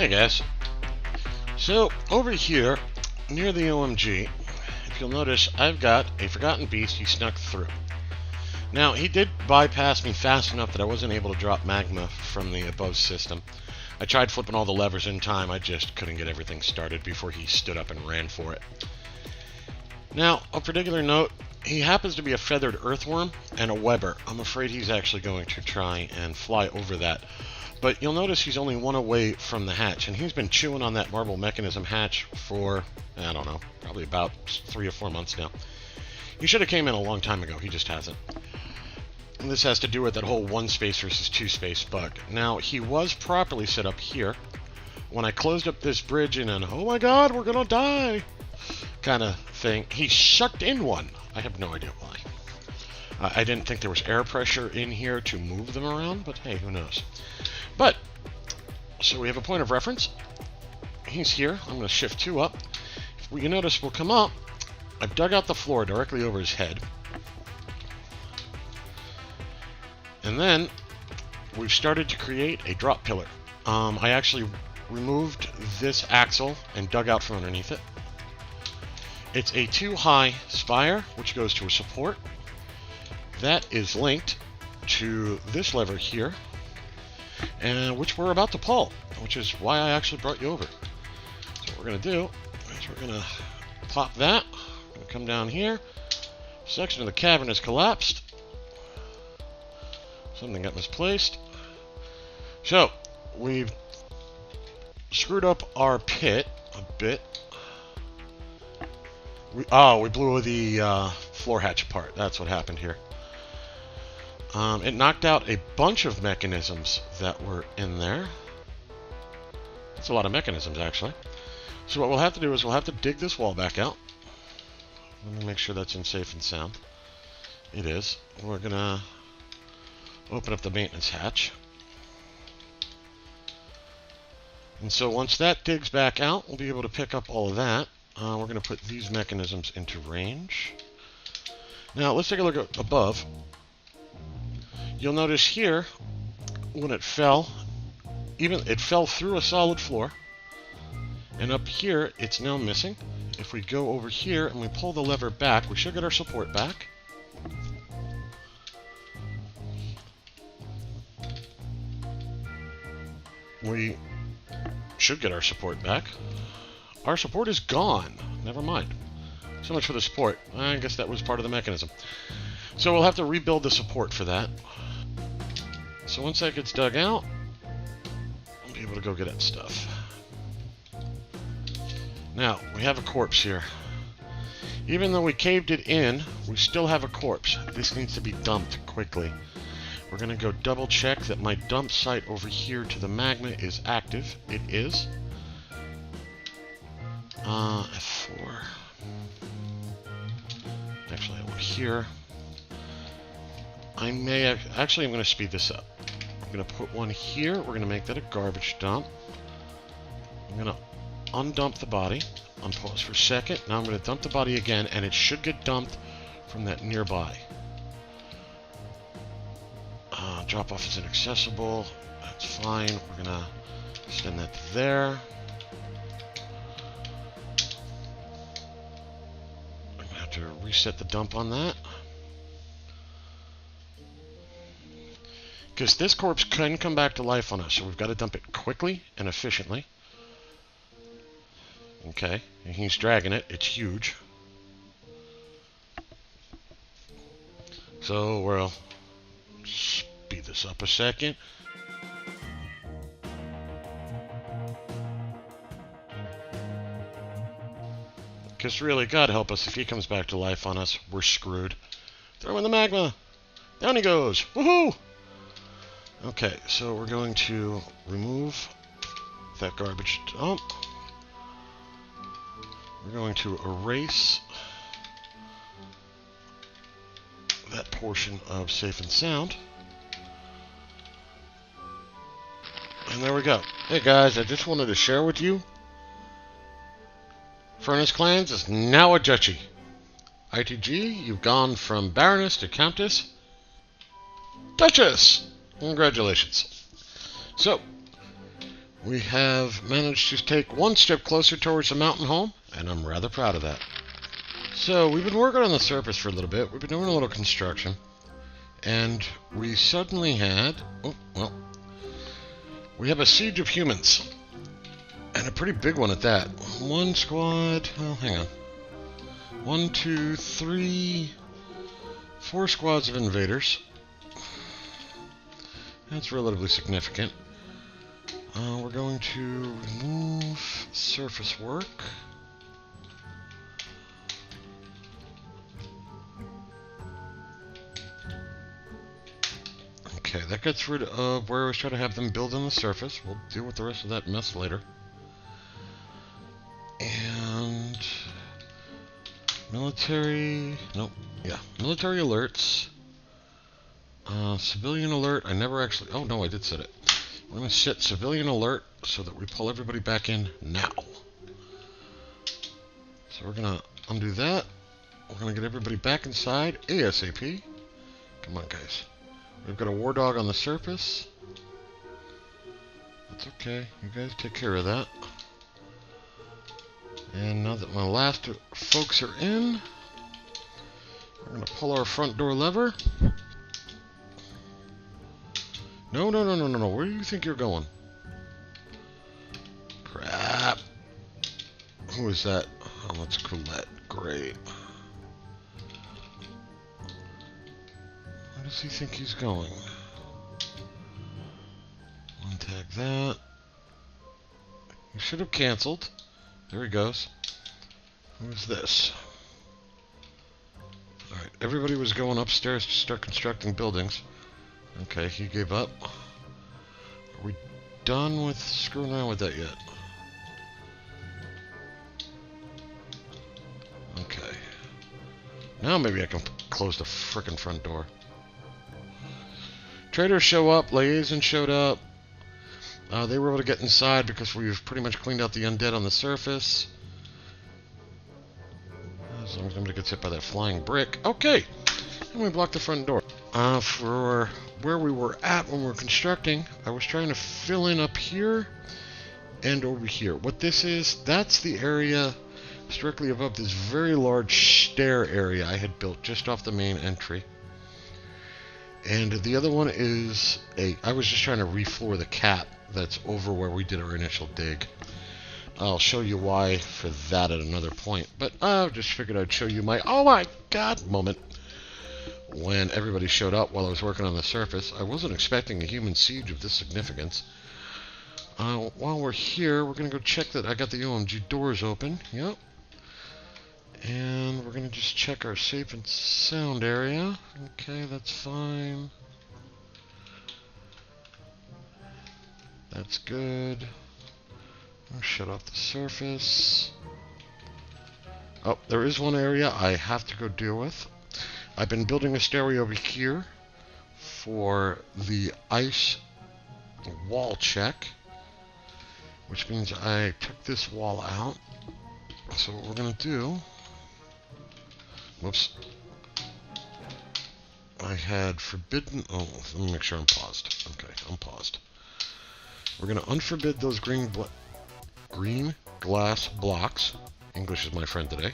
Hey guys, so over here near the OMG, if you'll notice, I've got a forgotten beast he snuck through. Now he did bypass me fast enough that I wasn't able to drop magma from the above system. I tried flipping all the levers in time, I just couldn't get everything started before he stood up and ran for it. Now, a particular note, he happens to be a feathered earthworm and a webber. I'm afraid he's actually going to try and fly over that. But you'll notice he's only one away from the hatch, and he's been chewing on that marble mechanism hatch for, I don't know, probably about 3 or 4 months now. He should have came in a long time ago, he just hasn't. And this has to do with that whole 1 space versus 2 space bug. Now, he was properly set up here. When I closed up this bridge in an, oh my god, we're gonna die kind of thing, he sucked in one. I have no idea why. I didn't think there was air pressure in here to move them around, but hey, who knows. But, so we have a point of reference. He's here. I'm going to shift 2 up. If you notice, we'll come up. I've dug out the floor directly over his head. And then, we've started to create a drop pillar. I actually removed this axle and dug out from underneath it. It's a 2-high spire, which goes to a support. That is linked to this lever here, and which we're about to pull, which is why I actually brought you over. So what we're going to do is we're going to pop that. We're going to come down here. Section of the cavern has collapsed. Something got misplaced. So we've screwed up our pit a bit. We blew the floor hatch apart. That's what happened here. It knocked out a bunch of mechanisms that were in there. That's a lot of mechanisms, actually. So what we'll have to do is we'll have to dig this wall back out. Let me make sure that's in safe and sound. It is. We're going to open up the maintenance hatch. And so once that digs back out, we'll be able to pick up all of that. We're going to put these mechanisms into range. Now, let's take a look at above. You'll notice here, when it fell, it fell through a solid floor. And up here, it's now missing. If we go over here and we pull the lever back, we should get our support back. We should get our support back. Our support is gone. Never mind. So much for the support. I guess that was part of the mechanism. So we'll have to rebuild the support for that. So once that gets dug out, I'll be able to go get that stuff. Now, we have a corpse here. Even though we caved it in, we still have a corpse. This needs to be dumped quickly. We're going to go double check that my dump site over here to the magma is active. It is. F4. Actually, over here. I may have, actually, I'm going to speed this up. I'm going to put one here. We're going to make that a garbage dump. I'm going to undump the body. Unpause for a second. Now I'm going to dump the body again, and it should get dumped from that nearby. Drop off is inaccessible. That's fine. We're going to extend that to there. I'm going to have to reset the dump on that. Because this corpse can come back to life on us, so we've got to dump it quickly and efficiently. Okay, and he's dragging it. It's huge. So we'll speed this up a second. Because really, God help us, if he comes back to life on us, we're screwed. Throw in the magma. Down he goes. Woohoo! Okay, so we're going to remove that garbage dump. We're going to erase that portion of safe and sound. And there we go. Hey guys, I just wanted to share with you, FurnaceClans is now a duchy. ITG, you've gone from Baroness to Countess. Duchess! Congratulations. So, we have managed to take one step closer towards the Mountainhome, and I'm rather proud of that. So, we've been working on the surface for a little bit. We've been doing a little construction. And we suddenly had... Oh, well. We have a siege of humans. And a pretty big one at that. One squad... Oh, hang on. 1, 2, 3... 4 squads of invaders. That's relatively significant. We're going to remove surface work. Okay, that gets rid of where I was trying to have them build on the surface. We'll deal with the rest of that mess later. And... military... Nope. Yeah, military alerts. Civilian alert. I never actually... Oh, no, I did set it. We're going to set civilian alert so that we pull everybody back in now. So we're going to undo that. We're going to get everybody back inside ASAP. Come on, guys. We've got a war dog on the surface. That's okay. You guys take care of that. And now that my last folks are in, we're going to pull our front door lever. No. Where do you think you're going? Crap. Who is that? Oh, that's Colette. Great. Where does he think he's going? Untag that. He should have canceled. There he goes. Who's this? Alright, everybody was going upstairs to start constructing buildings. Okay, he gave up. Are we done with screwing around with that yet? Okay. Now maybe I can close the frickin' front door. Traders show up, liaison showed up. They were able to get inside because we've pretty much cleaned out the undead on the surface. As long as nobody gets hit by that flying brick. Okay! And we blocked the front door. For where we were at when we were constructing, I was trying to fill in up here and over here. What this is, that's the area directly above this very large stair area I had built just off the main entry. And the other one is I was just trying to refloor the cap that's over where we did our initial dig. I'll show you why for that at another point. But I just figured I'd show you my oh my god moment when everybody showed up while I was working on the surface. I wasn't expecting a human siege of this significance. While we're here, we're going to go check that I got the OMG doors open. Yep. And we're going to just check our safe and sound area. Okay, that's fine. That's good. I'll shut off the surface. Oh, there is one area I have to go deal with. I've been building a stairway over here for the ice wall check, which means I took this wall out. So what we're going to do... Whoops. I had forbidden... Oh, let me make sure I'm paused. Okay, I'm paused. We're going to unforbid those green glass blocks. English is my friend today.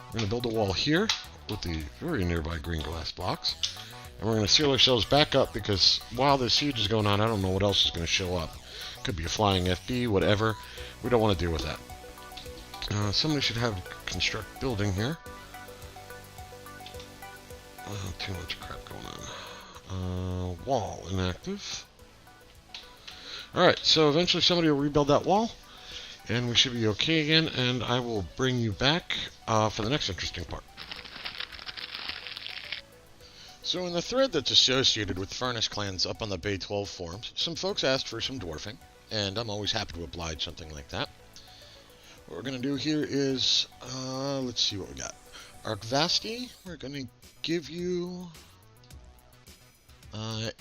We're going to build a wall here with the very nearby green glass blocks. And we're going to seal ourselves back up because while the siege is going on, I don't know what else is going to show up. Could be a flying FB, whatever. We don't want to deal with that. Somebody should have construct building here. Too much crap going on. Wall inactive. Alright, so eventually somebody will rebuild that wall. And we should be okay again. And I will bring you back for the next interesting part. So in the thread that's associated with FurnaceClans up on the Bay 12 forums, some folks asked for some dwarfing. And I'm always happy to oblige something like that. What we're going to do here is, let's see what we got. Arkvasti, we're going to give you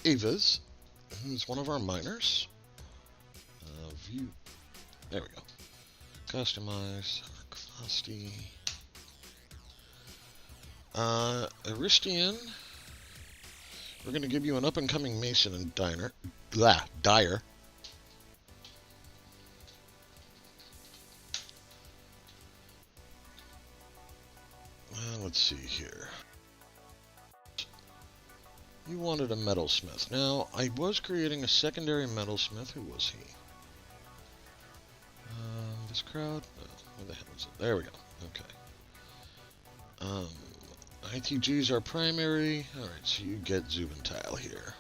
Ava's, who's one of our miners. View, there we go. Customize, Arkvasti. Aristian, we're going to give you an up-and-coming mason and dyer. let's see here. You wanted a metalsmith. Now, I was creating a secondary metalsmith. Who was he? This crowd? Oh, where the hell is it? There we go. Okay. ITG's our primary. Alright, so you get Zubentile here.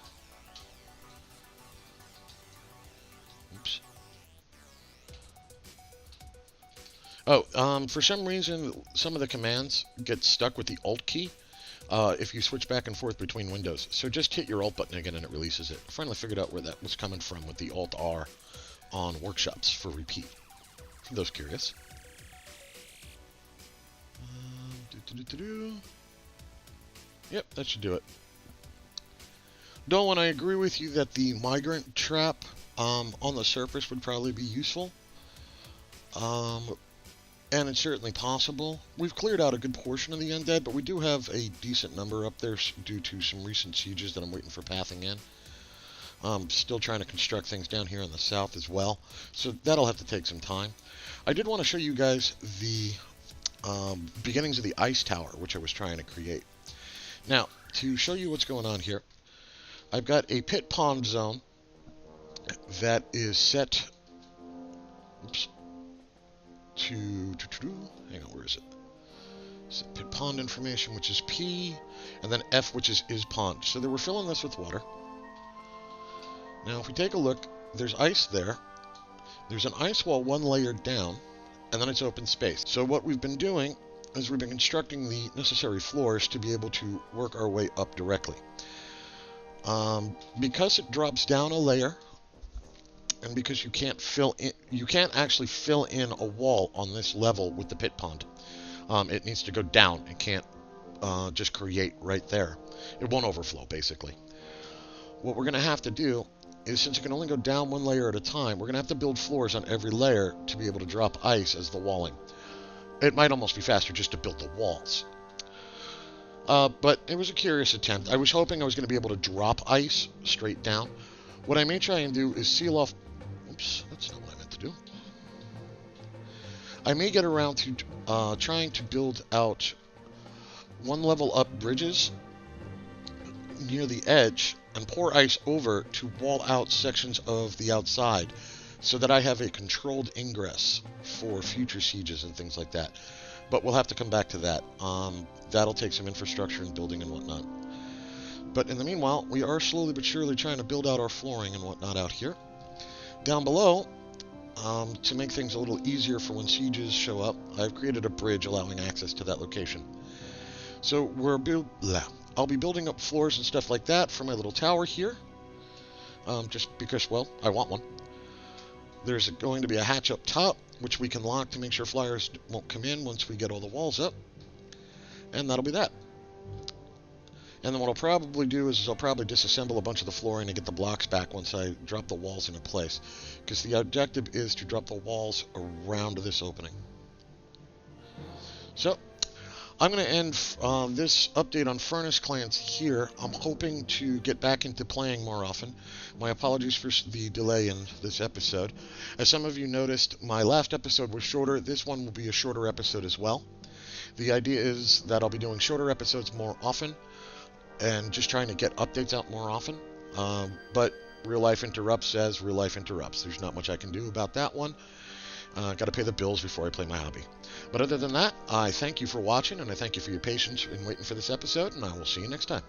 Oops. Oh, for some reason, some of the commands get stuck with the Alt key if you switch back and forth between windows. So just hit your Alt button again and it releases it. I finally figured out where that was coming from with the Alt-R on workshops for repeat. For those curious. Yep, that should do it. Dolan, I agree with you that the migrant trap on the surface would probably be useful. And it's certainly possible. We've cleared out a good portion of the undead, but we do have a decent number up there due to some recent sieges that I'm waiting for pathing in. Still trying to construct things down here in the south as well, so that'll have to take some time. I did want to show you guys the beginnings of the ice tower, which I was trying to create. Now, to show you what's going on here, I've got a pit pond zone that is set... Oops. Hang on, where is it? So pit pond information, which is P, and then F, which is pond. So they were filling this with water. Now, if we take a look, there's ice there. There's an ice wall one layer down, and then it's open space. So what we've been doing is we've been constructing the necessary floors to be able to work our way up directly. Because it drops down a layer, and because you can't actually fill in a wall on this level with the pit pond. It needs to go down. It can't just create right there. It won't overflow, basically. What we're going to have to do is, since you can only go down one layer at a time, we're going to have to build floors on every layer to be able to drop ice as the walling. It might almost be faster just to build the walls. But it was a curious attempt. I was hoping I was going to be able to drop ice straight down. What I may try and do is seal off... Oops, that's not what I meant to do. I may get around to trying to build out one level up bridges near the edge and pour ice over to wall out sections of the outside so that I have a controlled ingress for future sieges and things like that. But we'll have to come back to that. That'll take some infrastructure and building and whatnot. But in the meanwhile, we are slowly but surely trying to build out our flooring and whatnot out here. Down below, to make things a little easier for when sieges show up, I've created a bridge allowing access to that location. So I'll be building up floors and stuff like that for my little tower here. Just because, well, I want one. There's going to be a hatch up top, which we can lock to make sure flyers won't come in once we get all the walls up. And that'll be that. And then what I'll probably do is I'll probably disassemble a bunch of the flooring and get the blocks back once I drop the walls into place. Because the objective is to drop the walls around this opening. So, I'm going to end this update on FurnaceClans here. I'm hoping to get back into playing more often. My apologies for the delay in this episode. As some of you noticed, my last episode was shorter. This one will be a shorter episode as well. The idea is that I'll be doing shorter episodes more often and just trying to get updates out more often. But real life interrupts as real life interrupts. There's not much I can do about that one. Got to pay the bills before I play my hobby. But other than that, I thank you for watching, and I thank you for your patience in waiting for this episode, and I will see you next time.